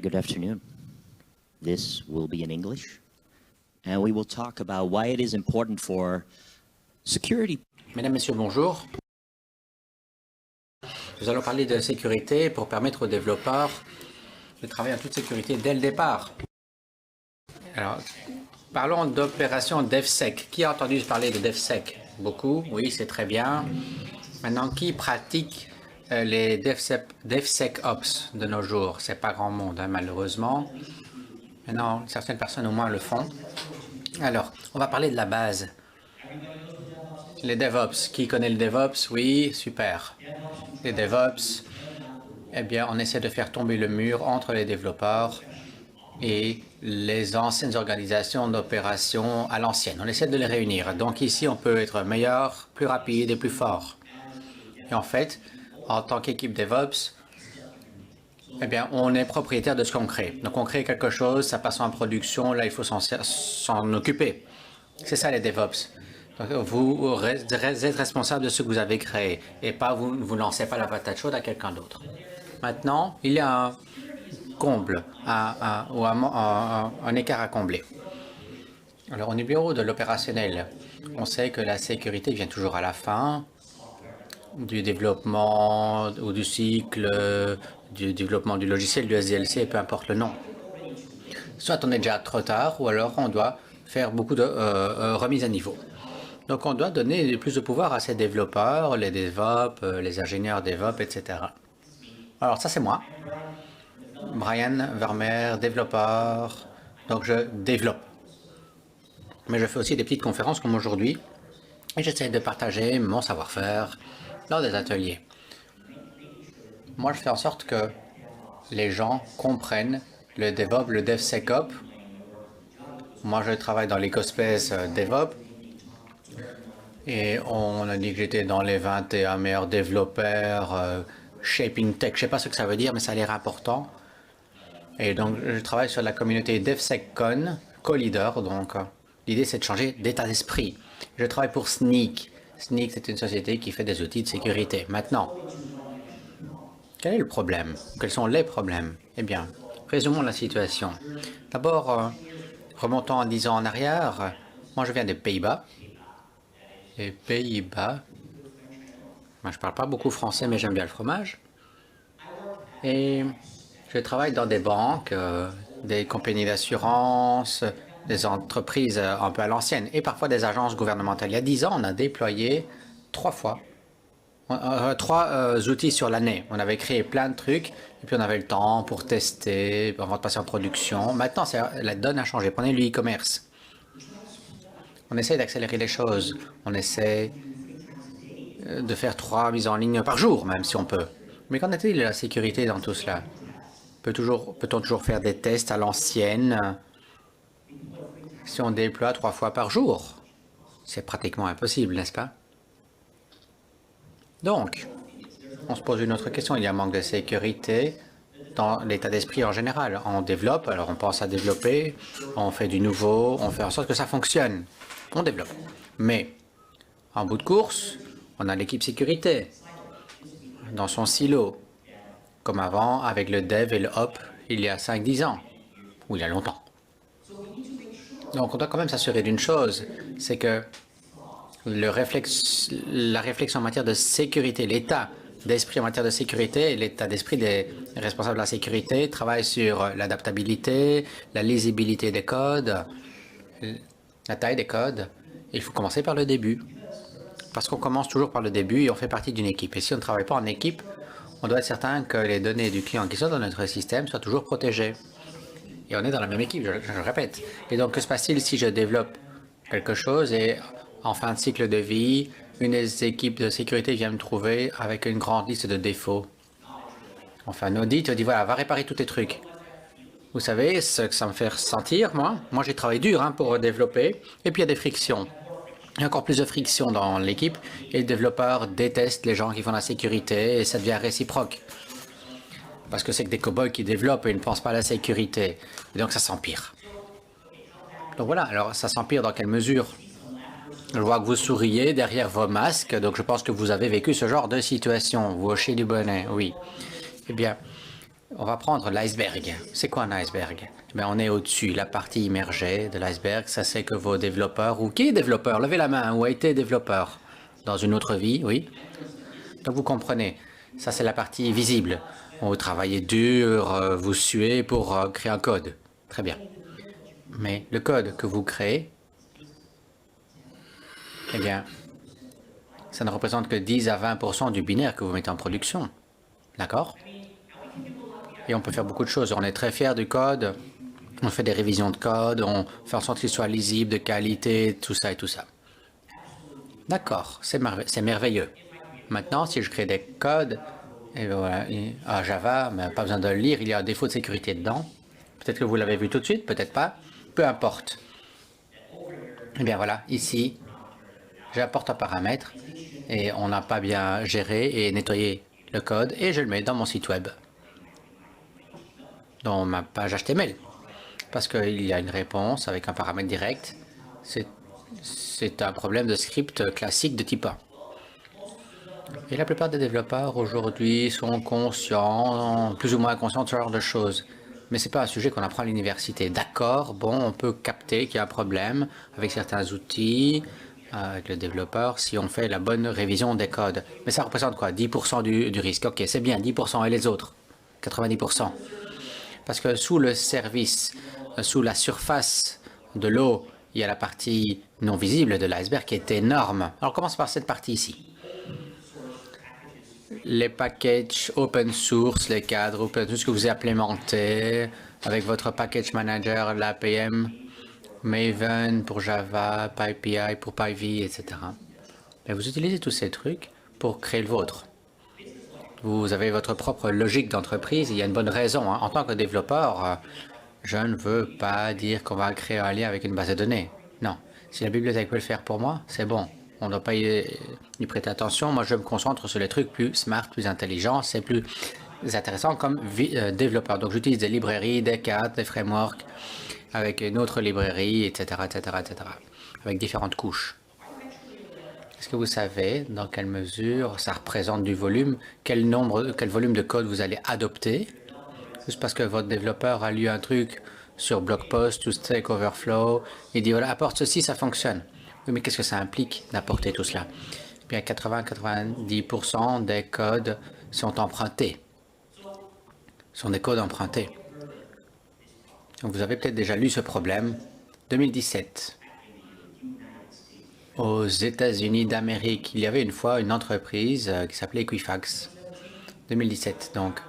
good afternoon. This will be in English, and we will talk about why it is important for security. Mesdames, Messieurs, bonjour. Nous allons parler de sécurité pour permettre aux développeurs de travailler en toute sécurité dès le départ. Alors, parlons d'opération DevSec. Qui a entendu parler de DevSec? Beaucoup, oui, c'est très bien. Maintenant, qui pratique les DevSecOps de nos jours? C'est pas grand monde, hein, malheureusement. Maintenant, certaines personnes au moins le font. Alors, on va parler de la base. Les DevOps. Qui connaît le DevOps? Oui, super. Les DevOps, eh bien, on essaie de faire tomber le mur entre les développeurs et les anciennes organisations d'opération à l'ancienne. On essaie de les réunir. Donc ici, on peut être meilleur, plus rapide et plus fort. Et en fait, en tant qu'équipe DevOps, eh bien, on est propriétaire de ce qu'on crée. Donc on crée quelque chose, ça passe en production, là, il faut s'en occuper. C'est ça les DevOps. Donc, vous êtes responsable de ce que vous avez créé et pas vous ne lancez pas la patate chaude à quelqu'un d'autre. Maintenant, il y a un comble, un écart à combler. Alors, au niveau de l'opérationnel, on sait que la sécurité vient toujours à la fin du développement ou du cycle, du développement du logiciel, du SDLC, peu importe le nom. Soit on est déjà trop tard, ou alors on doit faire beaucoup de remises à niveau. Donc, on doit donner plus de pouvoir à ces développeurs, les DevOps, les ingénieurs DevOps, etc. Alors, ça, c'est moi. Brian Vermeer, développeur. Donc, je développe. Mais je fais aussi des petites conférences comme aujourd'hui. Et j'essaie de partager mon savoir-faire lors des ateliers. Moi, je fais en sorte que les gens comprennent le DevOps, le DevSecOps. Moi, je travaille dans l'écospace DevOps. Et on a dit que j'étais dans les 21 meilleurs développeurs Shaping Tech. Je ne sais pas ce que ça veut dire, mais ça a l'air important. Et donc, je travaille sur la communauté DevSecCon, co-leader. Donc, l'idée, c'est de changer d'état d'esprit. Je travaille pour Snyk. Snyk, c'est une société qui fait des outils de sécurité. Maintenant, quel est le problème? Quels sont les problèmes? Eh bien, résumons la situation. D'abord, remontons en 10 ans en arrière. Moi, je viens des Pays-Bas. Les Pays-Bas. Moi, je ne parle pas beaucoup français, mais j'aime bien le fromage. Et je travaille dans des banques, des compagnies d'assurance, des entreprises un peu à l'ancienne et parfois des agences gouvernementales. Il y a 10 ans, on a déployé 3 outils sur l'année. On avait créé plein de trucs et puis on avait le temps pour tester avant de passer en production. Maintenant, la donne a changé. Prenez le e-commerce. On essaie d'accélérer les choses. On essaie de faire 3 mises en ligne par jour, même si on peut. Mais qu'en est-il de la sécurité dans tout cela? Peut-on toujours faire des tests à l'ancienne si on déploie 3 fois par jour? C'est pratiquement impossible, n'est-ce pas? Donc, on se pose une autre question. Il y a un manque de sécurité dans l'état d'esprit en général. On développe, alors on pense à développer, on fait du nouveau, on fait en sorte que ça fonctionne. On développe. Mais, en bout de course, on a l'équipe sécurité dans son silo, comme avant avec le Dev et le Op il y a 5-10 ans, ou il y a longtemps. Donc, on doit quand même s'assurer d'une chose, c'est que la réflexion en matière de sécurité, l'état d'esprit en matière de sécurité, l'état d'esprit des responsables de la sécurité travaille sur l'adaptabilité, la lisibilité des codes, la taille des codes. Il faut commencer par le début. Parce qu'on commence toujours par le début et on fait partie d'une équipe. Et si on ne travaille pas en équipe, on doit être certain que les données du client qui sont dans notre système soient toujours protégées. Et on est dans la même équipe, je le répète. Et donc, que se passe-t-il si je développe quelque chose et en fin de cycle de vie, une des équipes de sécurité vient me trouver avec une grande liste de défauts? On fait un audit, on dit voilà, va réparer tous tes trucs. Vous savez ce que ça me fait ressentir, moi? Moi, j'ai travaillé dur pour développer, et puis il y a des frictions. Il y a encore plus de frictions dans l'équipe, et les développeurs détestent les gens qui font la sécurité, et ça devient réciproque. Parce que c'est que des cow-boys qui développent et ils ne pensent pas à la sécurité. Et donc, ça s'empire. Donc voilà, alors ça s'empire dans quelle mesure? Je vois que vous souriez derrière vos masques, donc je pense que vous avez vécu ce genre de situation. Vous hochez du bonnet, oui. Eh bien, On va prendre l'iceberg. C'est quoi un iceberg? Mais on est au-dessus, la partie immergée de l'iceberg. Ça, c'est que vos développeurs, ou qui est développeur? Levez la main, ou a été développeur dans une autre vie, oui. Donc vous comprenez, ça c'est la partie visible. Vous travaillez dur, vous suez pour créer un code. Très bien. Mais le code que vous créez, eh bien, ça ne représente que 10 à 20% du binaire que vous mettez en production. D'accord? Et on peut faire beaucoup de choses. On est très fiers du code. On fait des révisions de code. On fait en sorte qu'il soit lisible, de qualité, tout ça et tout ça. D'accord, c'est merveilleux. Maintenant, si je crée des codes, et voilà, à Java, mais pas besoin de le lire, il y a un défaut de sécurité dedans. Peut-être que vous l'avez vu tout de suite, peut-être pas. Peu importe. Eh bien voilà, ici, j'apporte un paramètre et on n'a pas bien géré et nettoyé le code et je le mets dans mon site web, dans ma page HTML. Parce qu'il y a une réponse avec un paramètre direct. C'est un problème de script classique de type 1. Et la plupart des développeurs aujourd'hui sont conscients, plus ou moins conscients de ce genre de choses. Mais ce n'est pas un sujet qu'on apprend à l'université. D'accord, bon, on peut capter qu'il y a un problème avec certains outils, avec le développeur, si on fait la bonne révision des codes. Mais ça représente quoi? 10% du risque. Ok, c'est bien, 10% et les autres? 90%. Parce que sous le service, sous la surface de l'eau, il y a la partie non visible de l'iceberg qui est énorme. Alors on commence par cette partie ici. Les packages open source, les cadres open, tout ce que vous implémentez avec votre package manager, l'APM, Maven pour Java, PyPI pour PyV, etc. Mais vous utilisez tous ces trucs pour créer le vôtre. Vous avez votre propre logique d'entreprise. Il y a une bonne raison. En tant que développeur, je ne veux pas dire qu'on va créer un lien avec une base de données. Non. Si la bibliothèque peut le faire pour moi, c'est bon. On ne doit pas y prêter attention. Moi, je me concentre sur les trucs plus smart, plus intelligents. C'est plus intéressant comme développeur. Donc, j'utilise des librairies, des cadres, des frameworks avec une autre librairie, etc., etc., etc., avec différentes couches. Est-ce que vous savez dans quelle mesure ça représente du volume, quel volume de code vous allez adopter? Juste parce que votre développeur a lu un truc sur Blog Post ou Stack Overflow, il dit voilà, apporte ceci, ça fonctionne. Oui, mais qu'est-ce que ça implique d'apporter tout cela? Eh bien, 80-90% des codes sont empruntés. Sont des codes empruntés. Donc, vous avez peut-être déjà lu ce problème. 2017. Aux États-Unis d'Amérique, il y avait une fois une entreprise qui s'appelait Equifax. 2017, donc.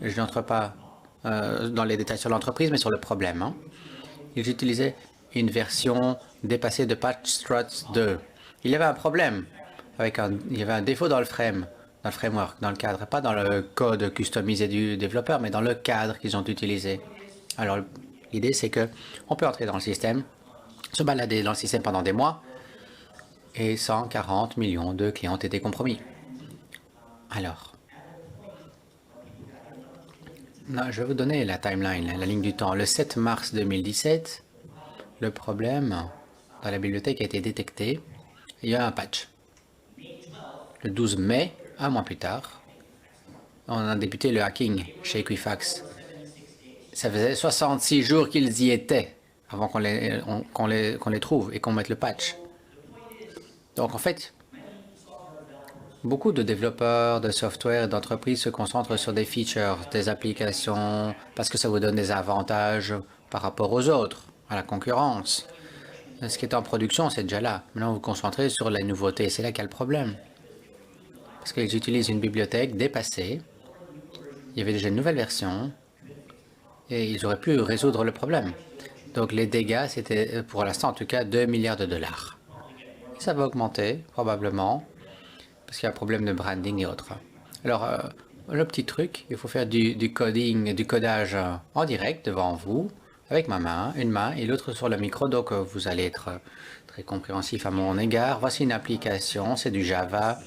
Je n'entre pas dans les détails sur l'entreprise, mais sur le problème. Ils utilisaient une version dépassée de PatchStruts 2. Il y avait un problème. Il y avait un défaut dans le framework, dans le cadre, pas dans le code customisé du développeur, mais dans le cadre qu'ils ont utilisé. Alors, l'idée, c'est que on peut entrer dans le système, se balader dans le système pendant des mois, et 140 millions de clients ont été compromis. Alors, non, je vais vous donner la timeline, la ligne du temps. Le 7 mars 2017, le problème dans la bibliothèque a été détecté. Il y a un patch. Le 12 mai, un mois plus tard, on a débuté le hacking chez Equifax. Ça faisait 66 jours qu'ils y étaient avant qu'on les trouve et qu'on mette le patch. Donc en fait, beaucoup de développeurs de software et d'entreprises se concentrent sur des features, des applications, parce que ça vous donne des avantages par rapport aux autres, à la concurrence. Ce qui est en production, c'est déjà là. Maintenant, vous vous concentrez sur les nouveautés. C'est là qu'il y a le problème. Parce qu'ils utilisent une bibliothèque dépassée. Il y avait déjà une nouvelle version. Et ils auraient pu résoudre le problème. Donc les dégâts, c'était, pour l'instant en tout cas, 2 milliards de dollars. Ça va augmenter, probablement, parce qu'il y a un problème de branding et autres. Alors, le petit truc, il faut faire du coding, du codage en direct devant vous, avec ma main, une main et l'autre sur le micro, donc vous allez être très compréhensif à mon égard. Voici une application, c'est du Java.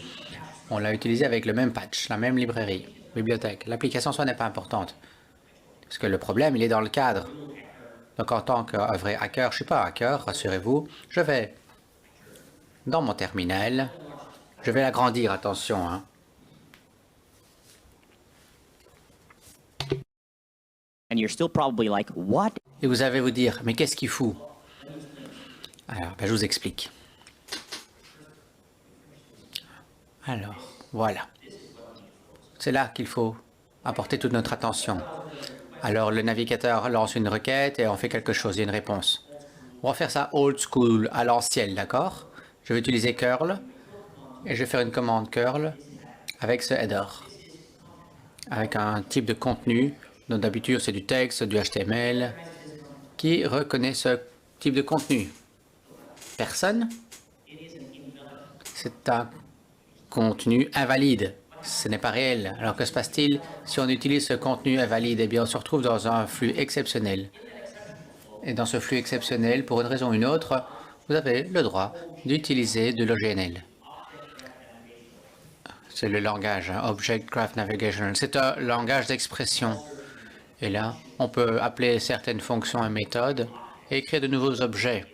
On l'a utilisé avec le même patch, la même librairie, bibliothèque. L'application, ça n'est pas importante, parce que le problème, il est dans le cadre. Donc, en tant qu'un vrai hacker, je ne suis pas hacker, rassurez-vous, je vais dans mon terminal. Je vais l'agrandir, attention. And you're still probably like, what? Et vous allez vous dire, mais qu'est-ce qu'il fout? Alors, je vous explique. Alors, voilà. C'est là qu'il faut apporter toute notre attention. Alors, le navigateur lance une requête et on fait quelque chose, il y a une réponse. On va faire ça old school, à l'ancienne, d'accord? Je vais utiliser curl et je vais faire une commande curl avec ce header, avec un type de contenu. Donc d'habitude, c'est du texte, du HTML, qui reconnaît ce type de contenu. Personne. C'est un contenu invalide. Ce n'est pas réel. Alors que se passe-t-il si on utilise ce contenu invalide? Eh bien, on se retrouve dans un flux exceptionnel. Et dans ce flux exceptionnel, pour une raison ou une autre, vous avez le droit d'utiliser de l'OGNL. C'est le langage, hein, Object Graph Navigation. C'est un langage d'expression. Et là, on peut appeler certaines fonctions et méthodes et créer de nouveaux objets.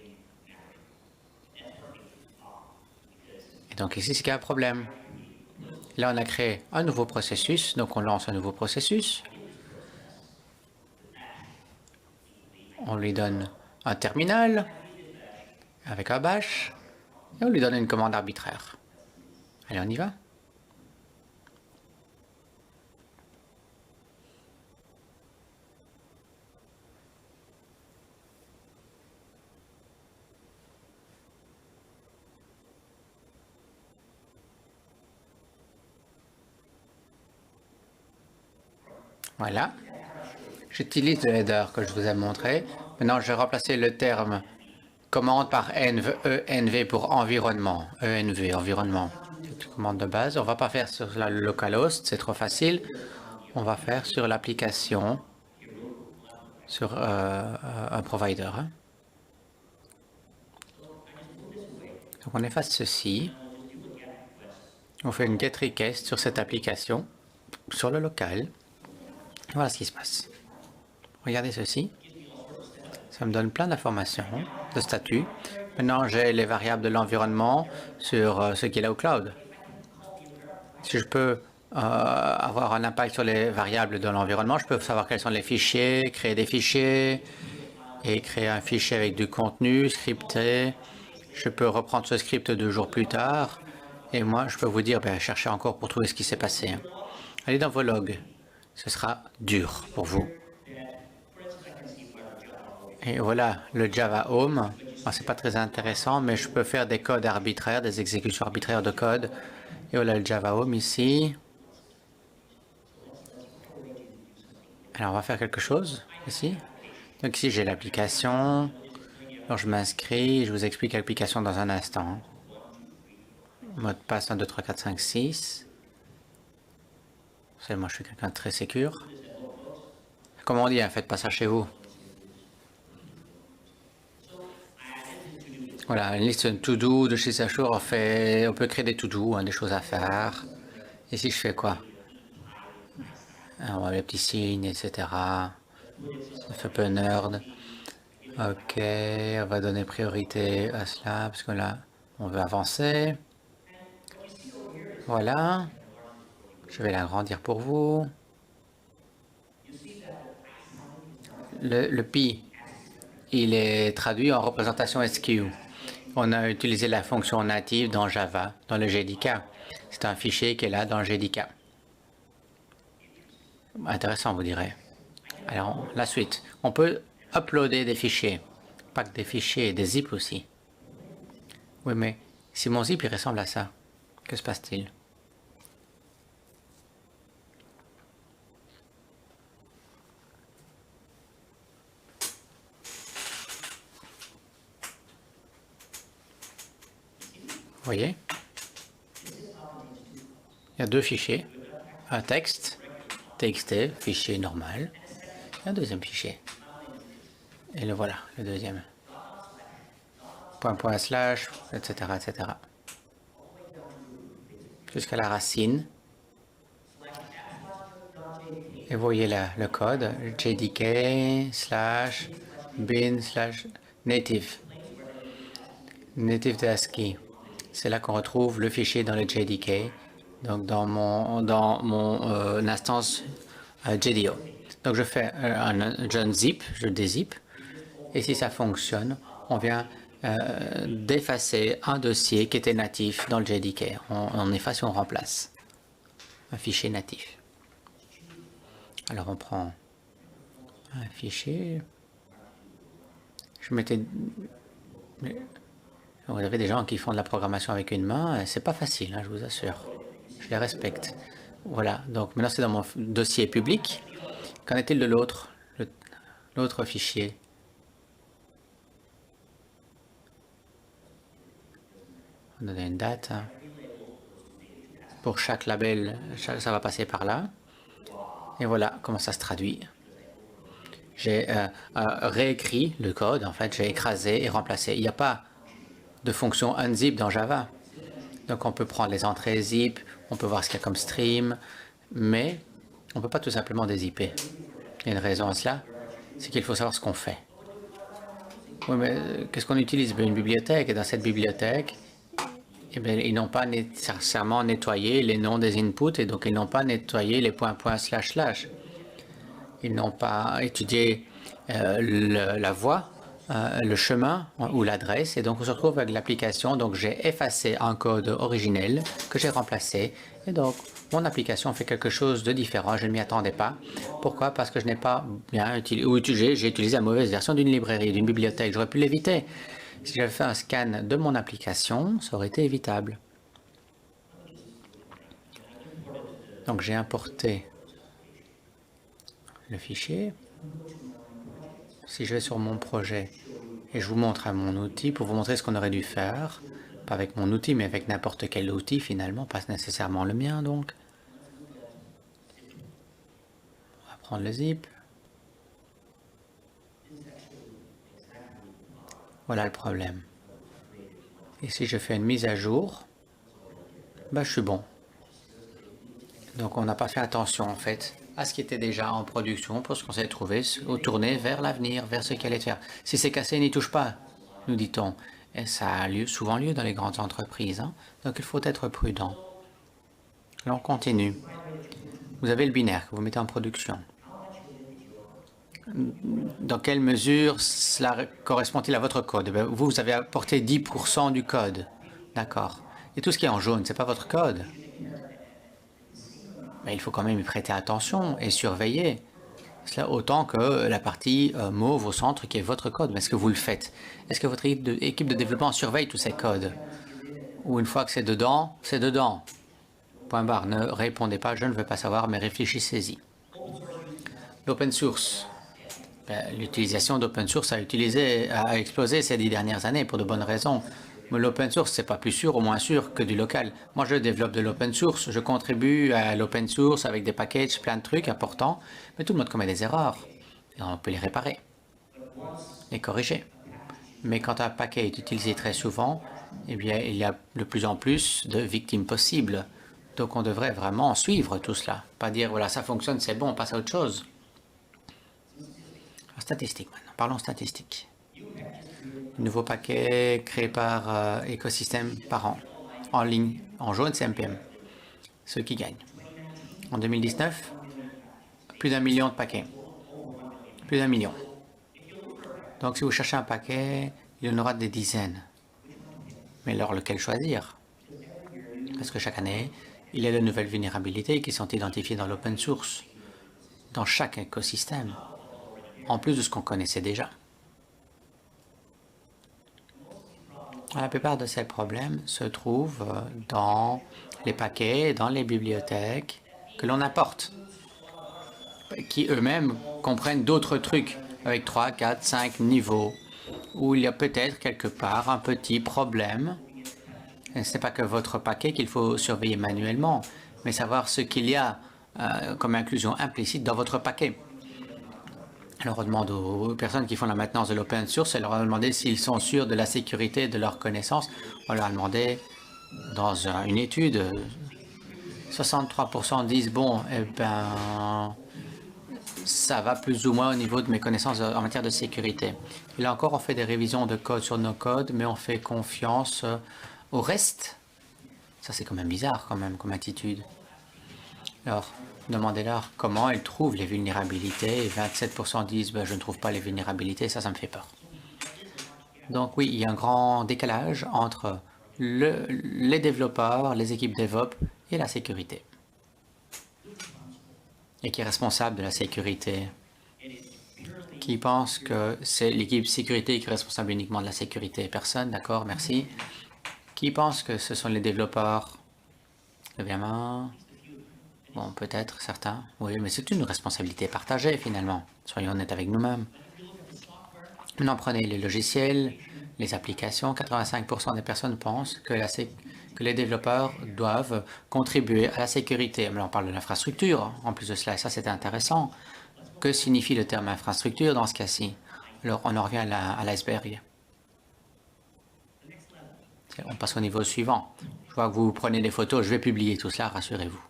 Et donc ici, c'est qu'il y a un problème. Là, on a créé un nouveau processus, donc on lance un nouveau processus. On lui donne un terminal avec un bash et on lui donne une commande arbitraire. Allez, on y va. Voilà. J'utilise le header que je vous ai montré. Maintenant, je vais remplacer le terme commande par env pour environnement. Env, environnement. C'est une commande de base. On ne va pas faire sur la localhost, c'est trop facile. On va faire sur l'application, sur un provider. Hein. Donc, on efface ceci. On fait une get request sur cette application, sur le local. Voilà ce qui se passe. Regardez ceci. Ça me donne plein d'informations de statut. Maintenant, j'ai les variables de l'environnement sur ce qui est là au cloud. Si je peux avoir un impact sur les variables de l'environnement, je peux savoir quels sont les fichiers, créer des fichiers et créer un fichier avec du contenu scripté. Je peux reprendre ce script 2 jours plus tard. Et moi, je peux vous dire, cherchez encore pour trouver ce qui s'est passé. Allez dans vos logs. Ce sera dur pour vous. Et voilà le Java Home. Ce n'est pas très intéressant, mais je peux faire des codes arbitraires, des exécutions arbitraires de code. Et voilà le Java Home ici. Alors, on va faire quelque chose ici. Donc ici, j'ai l'application. Alors, je m'inscris. Je vous explique l'application dans un instant. Mot de passe 1, 2, 3, 4, 5, 6. Vous savez, moi, je suis quelqu'un de très sécure. Comment on dit, hein, faites pas ça chez vous. Voilà, une liste to-do de chez Sachur, on peut créer des to-do, hein, des choses à faire. Ici, je fais quoi? On va les petits signes, etc. Ça fait un peu nerd. Ok, on va donner priorité à cela, parce que là, on veut avancer. Voilà. Je vais l'agrandir pour vous. Le pi, il est traduit en représentation SQ. On a utilisé la fonction native dans Java, dans le JDK. C'est un fichier qui est là dans le JDK. Intéressant, vous direz. Alors, la suite. On peut uploader des fichiers. Pas que des fichiers, des zips aussi. Oui, mais si mon zip il ressemble à ça, que se passe-t-il? Vous voyez? Il y a deux fichiers. Un texte, txt, fichier normal. Et un deuxième fichier. Et le voilà, le deuxième. Point, slash, etc., etc. Jusqu'à la racine. Et vous voyez là le code, jdk slash bin slash native. Native de ASCII. C'est là qu'on retrouve le fichier dans le JDK, donc dans mon instance JDO. Donc je fais un zip, je dézip, et si ça fonctionne, on vient d'effacer un dossier qui était natif dans le JDK. On efface et on remplace un fichier natif. Alors on prend un fichier. Je mettais. Vous avez des gens qui font de la programmation avec une main, c'est pas facile, hein, je vous assure. Je les respecte. Voilà, donc maintenant c'est dans mon dossier public. Qu'en est-il de l'autre, l'autre fichier? On donne une date. Hein. Pour chaque label, ça va passer par là. Et voilà comment ça se traduit. J'ai réécrit le code, en fait, j'ai écrasé et remplacé. Il n'y a pas de fonction unzip dans Java. Donc on peut prendre les entrées zip, on peut voir ce qu'il y a comme stream, mais on ne peut pas tout simplement dézipper. Il y a une raison à cela, c'est qu'il faut savoir ce qu'on fait. Oui, mais qu'est-ce qu'on utilise? Une bibliothèque, et dans cette bibliothèque, eh bien, ils n'ont pas nécessairement nettoyé les noms des inputs, et donc ils n'ont pas nettoyé les points, slash, slash. Ils n'ont pas étudié la voie, le chemin ou l'adresse, et donc on se retrouve avec l'application. Donc j'ai effacé un code originel que j'ai remplacé, et donc mon application fait quelque chose de différent. Je ne m'y attendais pas. Pourquoi? Parce que je n'ai pas bien utilisé, j'ai utilisé la mauvaise version d'une librairie, d'une bibliothèque. J'aurais pu l'éviter. Si j'avais fait un scan de mon application, ça aurait été évitable. Donc j'ai importé le fichier. Si je vais sur mon projet et je vous montre à mon outil pour vous montrer ce qu'on aurait dû faire, pas avec mon outil, mais avec n'importe quel outil finalement, pas nécessairement le mien donc. On va prendre le zip. Voilà le problème. Et si je fais une mise à jour, ben, je suis bon. Donc on n'a pas fait attention en fait à ce qui était déjà en production pour ce qu'on s'est trouvé tourné vers l'avenir, vers ce qu'il allait faire. Si c'est cassé, n'y touche pas, nous dit-on. Et ça a souvent lieu dans les grandes entreprises. Hein. Donc il faut être prudent. Alors on continue. Vous avez le binaire que vous mettez en production. Dans quelle mesure cela correspond-il à votre code? Vous avez apporté 10% du code. D'accord. Et tout ce qui est en jaune, ce n'est pas votre code. Mais il faut quand même y prêter attention et surveiller. Cela autant que la partie mauve au centre qui est votre code. Mais est-ce que vous le faites? Est-ce que votre équipe de développement surveille tous ces codes? Ou une fois que c'est dedans, c'est dedans. Point barre. Ne répondez pas, je ne veux pas savoir, mais réfléchissez-y. L'open source. L'utilisation d'open source a explosé ces 10 dernières années pour de bonnes raisons. Mais l'open source, c'est pas plus sûr ou moins sûr que du local. Moi, je développe de l'open source, je contribue à l'open source avec des packages, plein de trucs importants, mais tout le monde commet des erreurs. Et on peut les réparer, les corriger. Mais quand un paquet est utilisé très souvent, eh bien, il y a de plus en plus de victimes possibles. Donc, on devrait vraiment suivre tout cela. Pas dire, voilà, ça fonctionne, c'est bon, on passe à autre chose. Statistiques maintenant, parlons statistiques. Nouveau paquet créé par écosystème par an. En ligne, en jaune, c'est MPM. Ceux qui gagnent. En 2019, plus d'1 million de paquets. Plus d'1 million. Donc si vous cherchez un paquet, il y en aura des dizaines. Mais alors lequel choisir? Parce que chaque année, il y a de nouvelles vulnérabilités qui sont identifiées dans l'open source, dans chaque écosystème, en plus de ce qu'on connaissait déjà. La plupart de ces problèmes se trouvent dans les paquets, dans les bibliothèques que l'on apporte, qui eux-mêmes comprennent d'autres trucs avec 3, 4, 5 niveaux, où il y a peut-être quelque part un petit problème. Et ce n'est pas que votre paquet qu'il faut surveiller manuellement, mais savoir ce qu'il y a comme inclusion implicite dans votre paquet. Alors on demande aux personnes qui font la maintenance de l'open source, on leur a demandé s'ils sont sûrs de la sécurité de leurs connaissances. On leur a demandé, dans une étude, 63% disent, bon, eh ben, ça va plus ou moins au niveau de mes connaissances en matière de sécurité. Et là encore, on fait des révisions de code sur nos codes, mais on fait confiance au reste. Ça, c'est quand même bizarre, quand même, comme attitude. Alors, demandez-leur comment ils trouvent les vulnérabilités. Et 27% disent ben, je ne trouve pas les vulnérabilités, ça me fait peur. Donc oui, il y a un grand décalage entre les développeurs, les équipes DevOps et la sécurité. Et qui est responsable de la sécurité? Qui pense que c'est l'équipe sécurité qui est responsable uniquement de la sécurité? Personne, d'accord, merci. Qui pense que ce sont les développeurs? Levez la main. Bon, peut-être certains. Oui, mais c'est une responsabilité partagée finalement. Soyons honnêtes avec nous-mêmes. Maintenant, prenez les logiciels, les applications. 85% des personnes pensent que les développeurs doivent contribuer à la sécurité. Mais on parle de l'infrastructure en plus de cela, et ça c'est intéressant. Que signifie le terme infrastructure dans ce cas-ci? Alors, on en revient à l'iceberg. On passe au niveau suivant. Je vois que vous prenez des photos, je vais publier tout cela, rassurez-vous.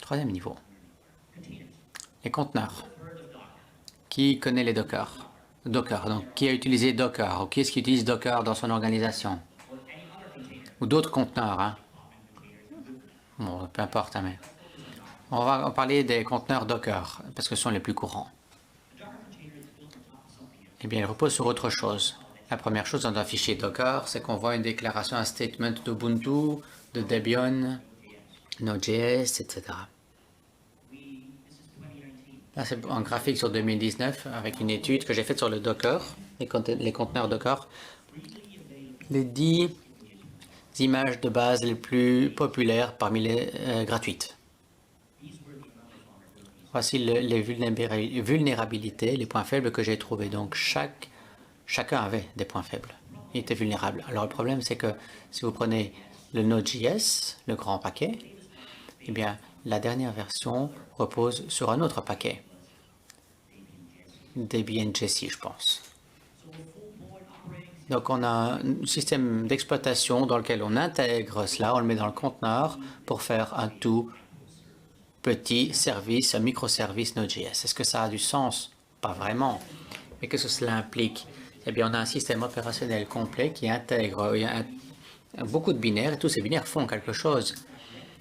Troisième niveau. Les conteneurs. Qui connaît les Docker? Docker, donc qui a utilisé Docker? Ou qui est-ce qui utilise Docker dans son organisation? Ou d'autres conteneurs, hein? Bon, peu importe, hein, mais... On va parler des conteneurs Docker, parce que ce sont les plus courants. Eh bien, ils reposent sur autre chose. La première chose dans un fichier Docker, c'est qu'on voit une déclaration, un statement d'Ubuntu, de Debian, Node.js, etc. Là, c'est un graphique sur 2019 avec une étude que j'ai faite sur le Docker, les conteneurs Docker. Les 10 images de base les plus populaires parmi les gratuites. Voici les vulnérabilités, les points faibles que j'ai trouvés. Donc, chacun avait des points faibles. Il était vulnérable. Alors, le problème, c'est que si vous prenez le Node.js, le grand paquet, eh bien, la dernière version repose sur un autre paquet. Debian Jessie, je pense. Donc, on a un système d'exploitation dans lequel on intègre cela, on le met dans le conteneur pour faire un tout petit service, un microservice Node.js. Est-ce que ça a du sens? Pas vraiment. Mais qu'est-ce que cela implique? Eh bien, on a un système opérationnel complet qui intègre beaucoup de binaires et tous ces binaires font quelque chose.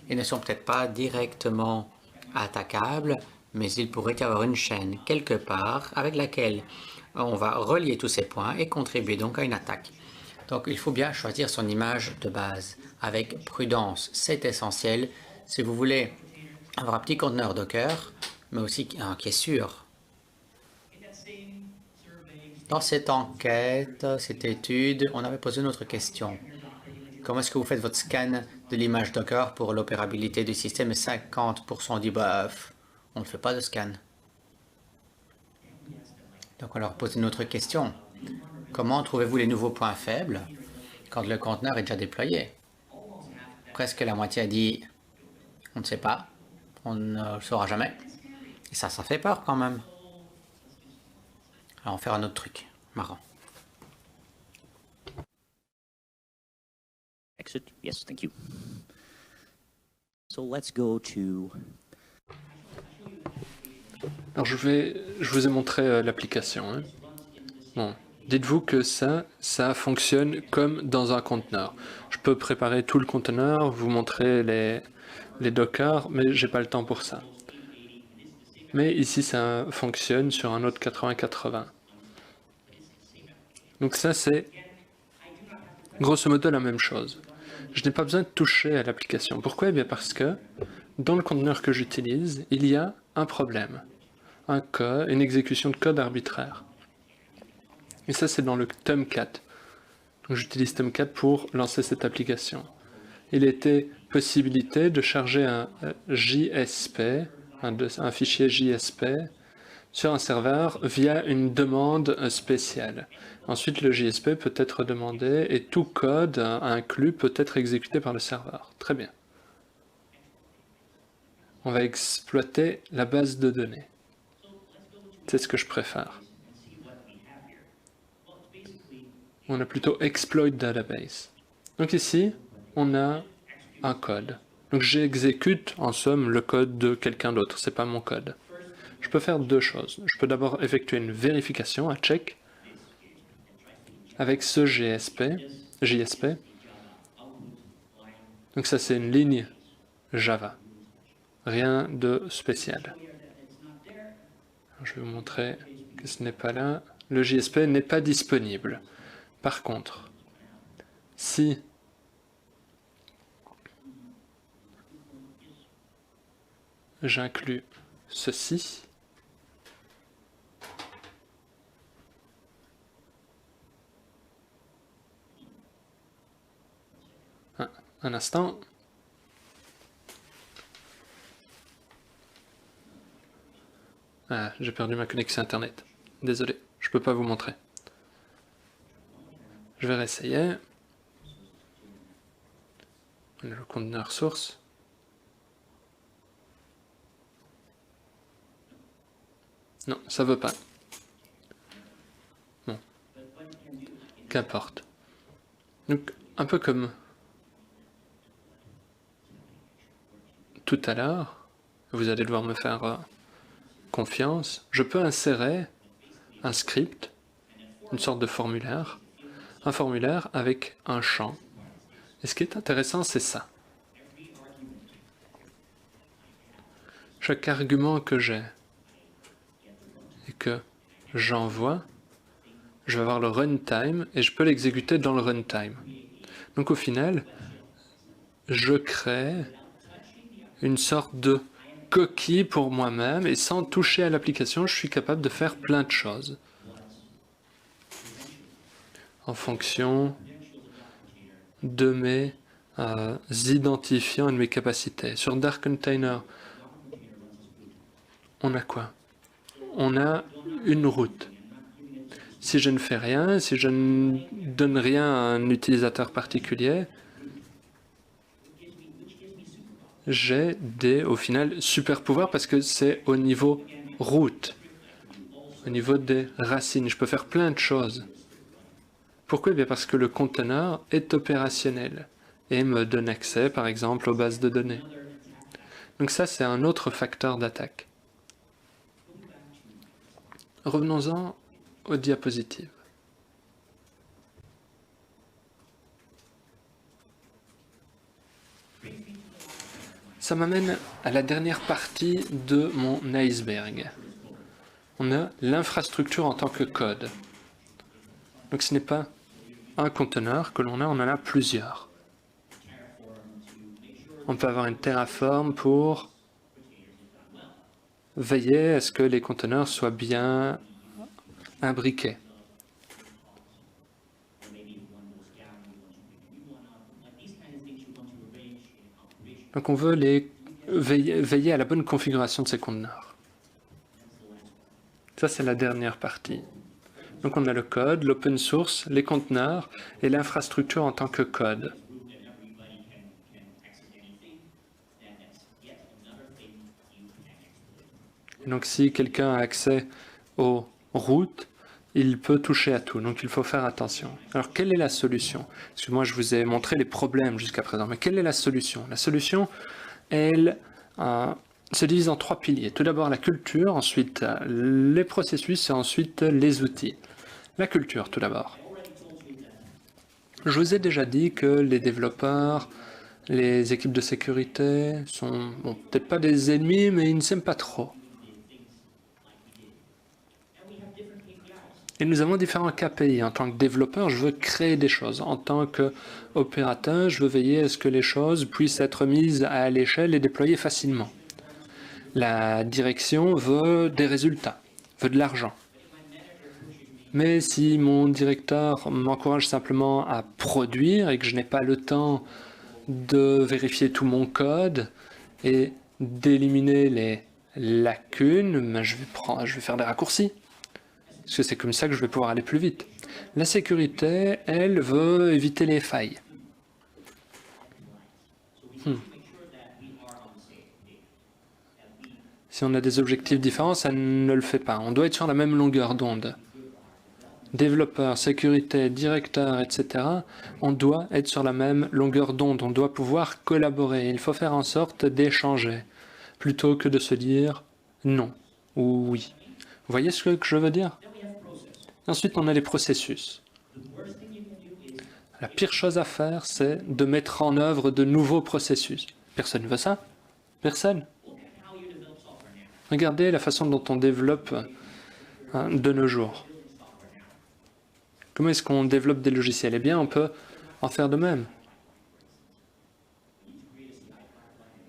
Ils ne sont peut-être pas directement attaquables, mais il pourrait y avoir une chaîne quelque part avec laquelle on va relier tous ces points et contribuer donc à une attaque. Donc, il faut bien choisir son image de base avec prudence. C'est essentiel si vous voulez avoir un petit conteneur Docker, mais aussi qui est sûr. Dans cette enquête, cette étude, on avait posé une autre question. Comment est-ce que vous faites votre scan de l'image Docker pour l'opérabilité du système? Et 50% dit bah, on ne fait pas de scan. Donc on leur pose une autre question. Comment trouvez-vous les nouveaux points faibles quand le conteneur est déjà déployé? Presque la moitié a dit on ne sait pas, on ne le saura jamais. Et ça fait peur quand même. Alors on va faire un autre truc marrant. Exit. Yes, thank you. So let's go to... Alors je vous ai montré l'application. Hein. Bon, dites-vous que ça fonctionne comme dans un conteneur. Je peux préparer tout le conteneur, vous montrer les Docker, mais j'ai pas le temps pour ça. Mais ici, ça fonctionne sur un autre 8080. Donc ça, c'est grosso modo la même chose. Je n'ai pas besoin de toucher à l'application. Pourquoi? Eh bien parce que dans le conteneur que j'utilise, il y a un problème. Un code, une exécution de code arbitraire. Et ça, c'est dans le Tomcat. Donc j'utilise Tomcat pour lancer cette application. Il était possibilité de charger un JSP, un fichier JSP, sur un serveur via une demande spéciale. Ensuite, le JSP peut être demandé et tout code inclus peut être exécuté par le serveur. Très bien. On va exploiter la base de données. C'est ce que je préfère. On a plutôt exploit database. Donc ici, on a un code. Donc j'exécute en somme le code de quelqu'un d'autre, c'est pas mon code. Je peux faire deux choses. Je peux d'abord effectuer une vérification, un check, avec ce JSP. Donc ça c'est une ligne Java. Rien de spécial. Je vais vous montrer que ce n'est pas là. Le JSP n'est pas disponible. Par contre, si j'inclus ceci, un instant. Ah, j'ai perdu ma connexion Internet. Désolé, je ne peux pas vous montrer. Je vais réessayer. Le conteneur source. Non, ça veut pas. Bon. Qu'importe. Donc, un peu comme tout à l'heure, vous allez devoir me faire confiance, je peux insérer un script, une sorte de formulaire, un formulaire avec un champ. Et ce qui est intéressant, c'est ça. Chaque argument que j'ai et que j'envoie, je vais avoir le runtime et je peux l'exécuter dans le runtime. Donc au final, je crée une sorte de coquille pour moi-même et sans toucher à l'application, je suis capable de faire plein de choses en fonction de mes identifiants et de mes capacités. Sur Dark Container, on a quoi? On a une route. Si je ne fais rien, si je ne donne rien à un utilisateur particulier, j'ai au final, super pouvoirs parce que c'est au niveau route, au niveau des racines. Je peux faire plein de choses. Pourquoi? Bien parce que le conteneur est opérationnel et me donne accès, par exemple, aux bases de données. Donc ça, c'est un autre facteur d'attaque. Revenons-en aux diapositives. Ça m'amène à la dernière partie de mon iceberg. On a l'infrastructure en tant que code. Donc ce n'est pas un conteneur que l'on a, on en a plusieurs. On peut avoir une Terraform pour veiller à ce que les conteneurs soient bien imbriqués. Donc on veut veiller à la bonne configuration de ces conteneurs. Ça, c'est la dernière partie. Donc on a le code, l'open source, les conteneurs et l'infrastructure en tant que code. Et donc si quelqu'un a accès aux routes, il peut toucher à tout. Donc il faut faire attention. Alors quelle est la solution? Parce que moi je vous ai montré les problèmes jusqu'à présent. Mais quelle est la solution? La solution, elle se divise en 3 piliers. Tout d'abord la culture, ensuite les processus et ensuite les outils. La culture tout d'abord. Je vous ai déjà dit que les développeurs, les équipes de sécurité sont, bon, peut-être pas des ennemis, mais ils ne s'aiment pas trop. Et nous avons différents KPI. En tant que développeur, je veux créer des choses. En tant qu'opérateur, je veux veiller à ce que les choses puissent être mises à l'échelle et déployées facilement. La direction veut des résultats, veut de l'argent. Mais si mon directeur m'encourage simplement à produire et que je n'ai pas le temps de vérifier tout mon code et d'éliminer les lacunes, ben je vais faire des raccourcis. Parce que c'est comme ça que je vais pouvoir aller plus vite. La sécurité, elle, veut éviter les failles. Si on a des objectifs différents, ça ne le fait pas. On doit être sur la même longueur d'onde. Développeur, sécurité, directeur, etc., on doit être sur la même longueur d'onde. On doit pouvoir collaborer. Il faut faire en sorte d'échanger, plutôt que de se dire non ou oui. Vous voyez ce que je veux dire? Ensuite, on a les processus. La pire chose à faire, c'est de mettre en œuvre de nouveaux processus. Personne ne veut ça? Personne? Regardez la façon dont on développe de nos jours. Comment est-ce qu'on développe des logiciels? Eh bien, on peut en faire de même.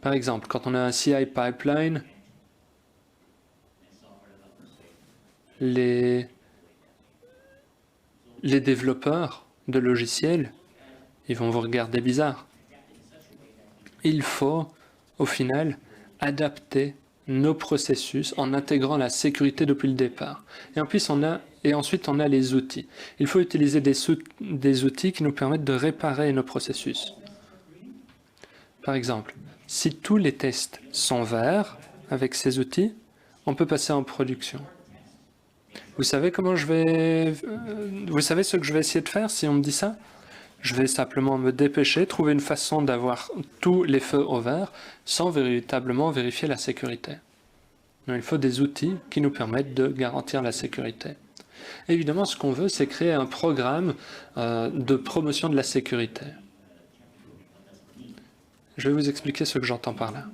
Par exemple, quand on a un CI pipeline, les développeurs de logiciels, ils vont vous regarder bizarre. Il faut, au final, adapter nos processus en intégrant la sécurité depuis le départ. Et ensuite, on a les outils. Il faut utiliser des outils qui nous permettent de réparer nos processus. Par exemple, si tous les tests sont verts avec ces outils, on peut passer en production. Vous savez vous savez ce que je vais essayer de faire si on me dit ça? Je vais simplement me dépêcher, trouver une façon d'avoir tous les feux au vert sans véritablement vérifier la sécurité. Donc, il faut des outils qui nous permettent de garantir la sécurité. Évidemment, ce qu'on veut, c'est créer un programme de promotion de la sécurité. Je vais vous expliquer ce que j'entends par là.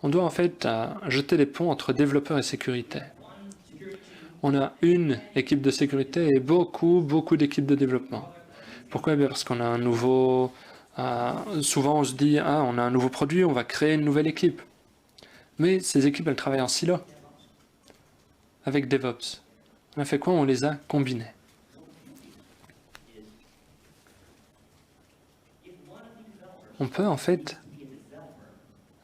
On doit en fait jeter des ponts entre développeurs et sécurité. On a une équipe de sécurité et beaucoup d'équipes de développement. Pourquoi? Eh bien parce qu'on a un nouveau... souvent on se dit, on a un nouveau produit, on va créer une nouvelle équipe. Mais ces équipes, elles travaillent en silo. Avec DevOps. On a fait quoi? On les a combinés. On peut en fait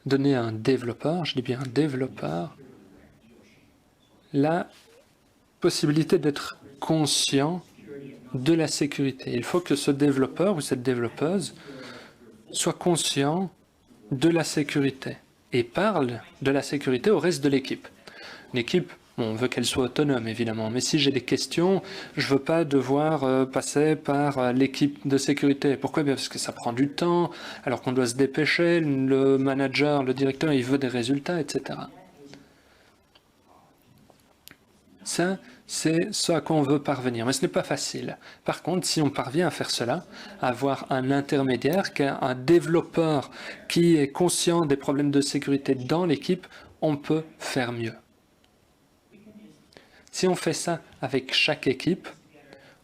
donner à un développeur, je dis bien un développeur, la possibilité d'être conscient de la sécurité. Il faut que ce développeur ou cette développeuse soit conscient de la sécurité et parle de la sécurité au reste de l'équipe. L'équipe, on veut qu'elle soit autonome évidemment, mais si j'ai des questions, je ne veux pas devoir passer par l'équipe de sécurité. Pourquoi? Bien parce que ça prend du temps, alors qu'on doit se dépêcher, le manager, le directeur, il veut des résultats, etc. Ça, c'est ce à quoi on veut parvenir, mais ce n'est pas facile. Par contre, si on parvient à faire cela, à avoir un intermédiaire, un développeur qui est conscient des problèmes de sécurité dans l'équipe, on peut faire mieux. Si on fait ça avec chaque équipe,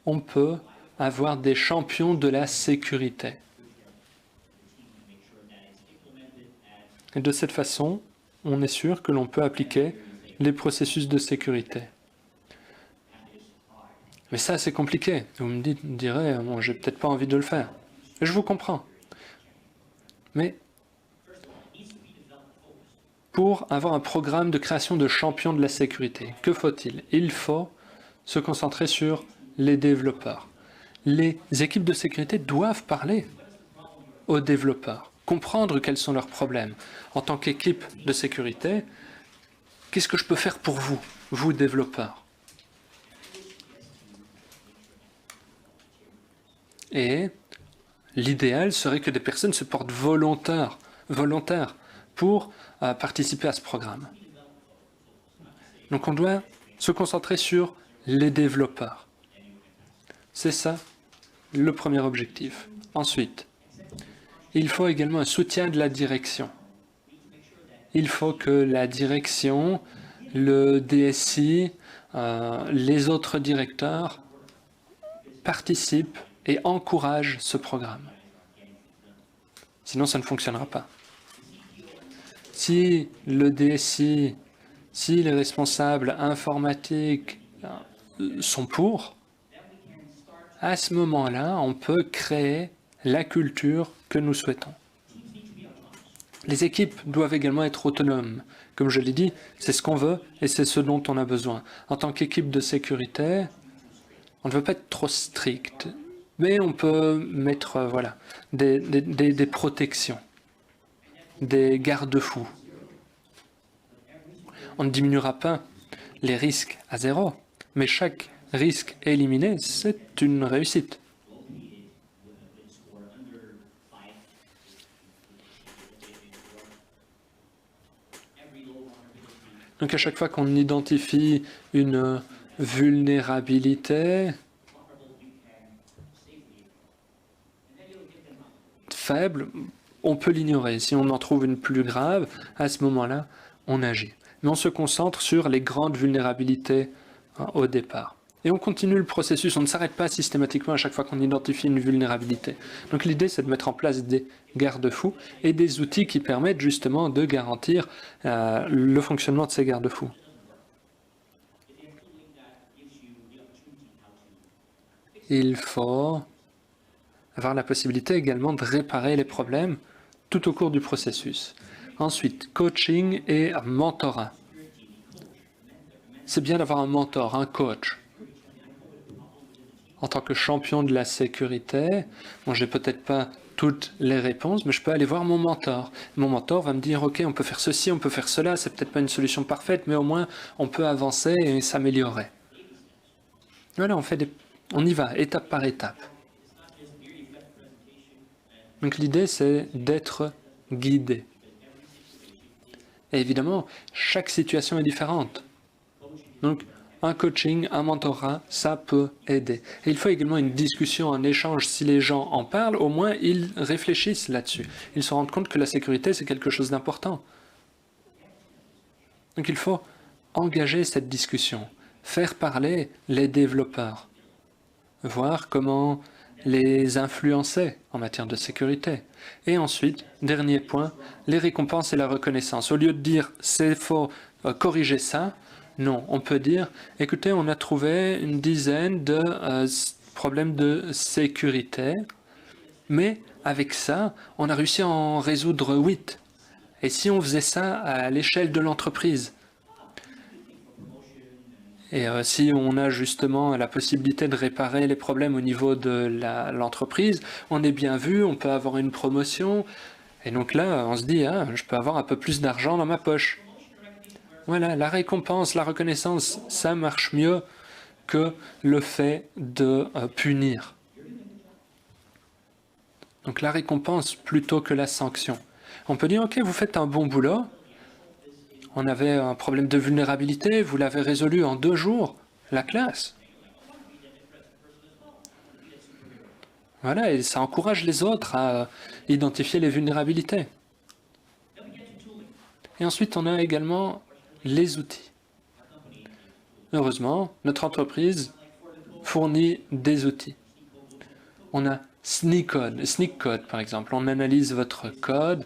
on peut avoir des champions de la sécurité. Et de cette façon, on est sûr que l'on peut appliquer les processus de sécurité. Mais ça, c'est compliqué. Vous me direz, bon, j'ai peut-être pas envie de le faire. Et je vous comprends. Mais pour avoir un programme de création de champions de la sécurité, que faut-il? Il faut se concentrer sur les développeurs. Les équipes de sécurité doivent parler aux développeurs, comprendre quels sont leurs problèmes. En tant qu'équipe de sécurité, qu'est-ce que je peux faire pour vous, vous développeurs? Et l'idéal serait que des personnes se portent volontaires pour participer à ce programme. Donc on doit se concentrer sur les développeurs. C'est ça le premier objectif. Ensuite, il faut également un soutien de la direction. Il faut que la direction, le DSI, les autres directeurs participent et encourage ce programme. Sinon, ça ne fonctionnera pas. Si le DSI, si les responsables informatiques sont pour, à ce moment-là, on peut créer la culture que nous souhaitons. Les équipes doivent également être autonomes. Comme je l'ai dit, c'est ce qu'on veut et c'est ce dont on a besoin. En tant qu'équipe de sécurité, on ne veut pas être trop strict. Mais on peut mettre des protections, des garde-fous. On ne diminuera pas les risques à zéro, mais chaque risque éliminé, c'est une réussite. Donc à chaque fois qu'on identifie une vulnérabilité faible, on peut l'ignorer. Si on en trouve une plus grave, à ce moment-là, on agit. Mais on se concentre sur les grandes vulnérabilités au départ. Et on continue le processus, on ne s'arrête pas systématiquement à chaque fois qu'on identifie une vulnérabilité. Donc l'idée, c'est de mettre en place des garde-fous et des outils qui permettent justement de garantir le fonctionnement de ces garde-fous. Il faut avoir la possibilité également de réparer les problèmes tout au cours du processus. Ensuite, coaching et mentorat. C'est bien d'avoir un mentor, un coach. En tant que champion de la sécurité, bon, j'ai peut-être pas toutes les réponses, mais je peux aller voir mon mentor. Mon mentor va me dire, OK, on peut faire ceci, on peut faire cela, c'est peut-être pas une solution parfaite, mais au moins on peut avancer et s'améliorer. Voilà, on y va, étape par étape. Donc l'idée, c'est d'être guidé. Et évidemment, chaque situation est différente. Donc, un coaching, un mentorat, ça peut aider. Et il faut également une discussion, un échange. Si les gens en parlent, au moins ils réfléchissent là-dessus. Ils se rendent compte que la sécurité, c'est quelque chose d'important. Donc il faut engager cette discussion, faire parler les développeurs, voir comment les influencer en matière de sécurité. Et ensuite, dernier point, les récompenses et la reconnaissance. Au lieu de dire « c'est faux, corrigez ça », non, on peut dire, écoutez, on a trouvé une dizaine de problèmes de sécurité, mais avec ça, on a réussi à en résoudre 8. Et si on faisait ça à l'échelle de l'entreprise? Et si on a justement la possibilité de réparer les problèmes au niveau de l'entreprise, on est bien vu, on peut avoir une promotion. Et donc là, on se dit, ah, je peux avoir un peu plus d'argent dans ma poche. Voilà, la récompense, la reconnaissance, ça marche mieux que le fait de punir. Donc la récompense plutôt que la sanction. On peut dire, OK, vous faites un bon boulot. On avait un problème de vulnérabilité, vous l'avez résolu en 2 jours. La classe. Voilà, et ça encourage les autres à identifier les vulnérabilités. Et ensuite, on a également les outils. Heureusement, notre entreprise fournit des outils. On a Sneak Code par exemple. On analyse votre code.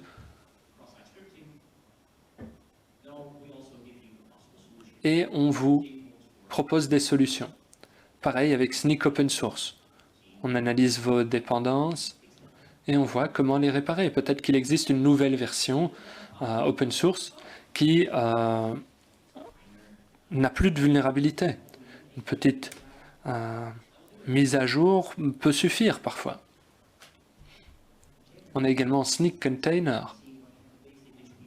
Et on vous propose des solutions. Pareil avec Snyk Open Source. On analyse vos dépendances et on voit comment les réparer. Peut-être qu'il existe une nouvelle version open source qui n'a plus de vulnérabilité. Une petite mise à jour peut suffire parfois. On a également Snyk Container.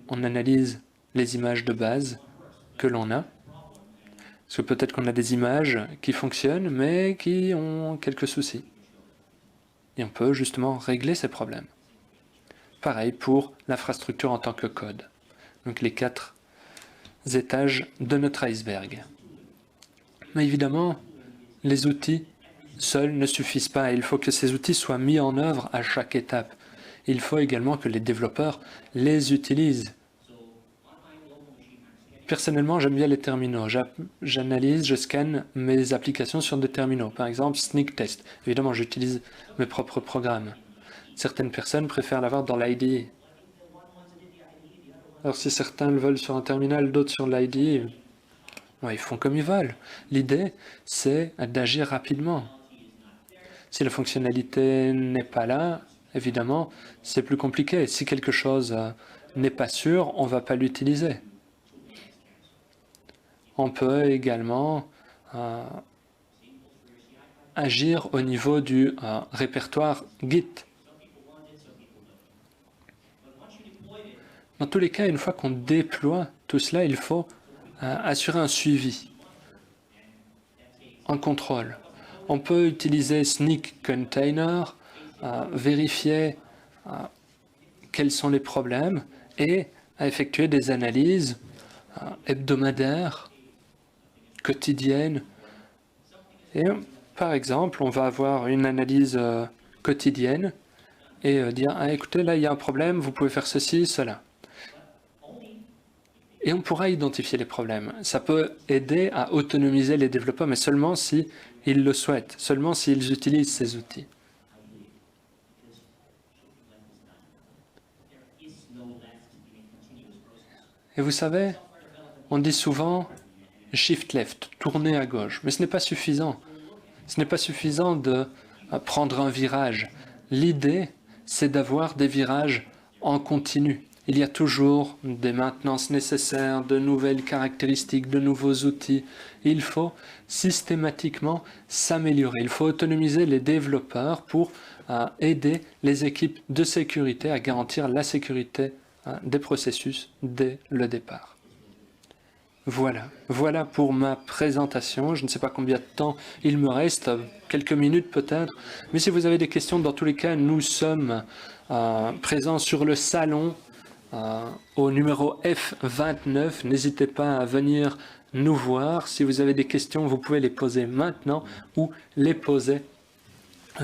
On analyse les images de base que l'on a. Parce que peut-être qu'on a des images qui fonctionnent, mais qui ont quelques soucis. Et on peut justement régler ces problèmes. Pareil pour l'infrastructure en tant que code. Donc les 4 étages de notre iceberg. Mais évidemment, les outils seuls ne suffisent pas. Il faut que ces outils soient mis en œuvre à chaque étape. Il faut également que les développeurs les utilisent. Personnellement, j'aime bien les terminaux. J'analyse, je scanne mes applications sur des terminaux. Par exemple, Snyk Test. Évidemment, j'utilise mes propres programmes. Certaines personnes préfèrent l'avoir dans l'IDE. Alors si certains le veulent sur un terminal, d'autres sur l'IDE, ouais, ils font comme ils veulent. L'idée, c'est d'agir rapidement. Si la fonctionnalité n'est pas là, évidemment, c'est plus compliqué. Si quelque chose n'est pas sûr, on ne va pas l'utiliser. On peut également agir au niveau du répertoire Git. Dans tous les cas, une fois qu'on déploie tout cela, il faut assurer un suivi, un contrôle. On peut utiliser Snyk Container, vérifier quels sont les problèmes et effectuer des analyses hebdomadaires, quotidiennes. Et par exemple, on va avoir une analyse quotidienne et dire « Ah, écoutez, là, il y a un problème, vous pouvez faire ceci, cela ». et on pourra identifier les problèmes. Ça peut aider à autonomiser les développeurs, mais seulement si ils le souhaitent, seulement s'ils utilisent ces outils. Et vous savez, on dit souvent shift left, tourner à gauche, mais ce n'est pas suffisant. Ce n'est pas suffisant de prendre un virage. L'idée, c'est d'avoir des virages en continu. Il y a toujours des maintenances nécessaires, de nouvelles caractéristiques, de nouveaux outils. Il faut systématiquement s'améliorer. Il faut autonomiser les développeurs pour aider les équipes de sécurité à garantir la sécurité des processus dès le départ. Voilà pour ma présentation. Je ne sais pas combien de temps il me reste, quelques minutes peut-être. Mais si vous avez des questions, dans tous les cas, nous sommes présents sur le salon au numéro F29. N'hésitez pas à venir nous voir. Si vous avez des questions, vous pouvez les poser maintenant ou les poser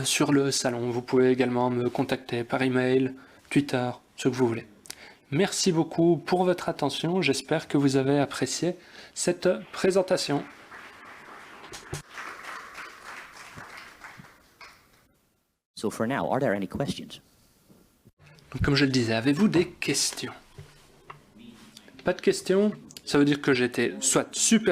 sur le salon. Vous pouvez également me contacter par email, Twitter, ce que vous voulez. Merci beaucoup pour votre attention. J'espère que vous avez apprécié cette présentation. So for now, are there any questions? Donc, comme je le disais, avez-vous des questions? Pas de questions? Ça veut dire que j'étais soit super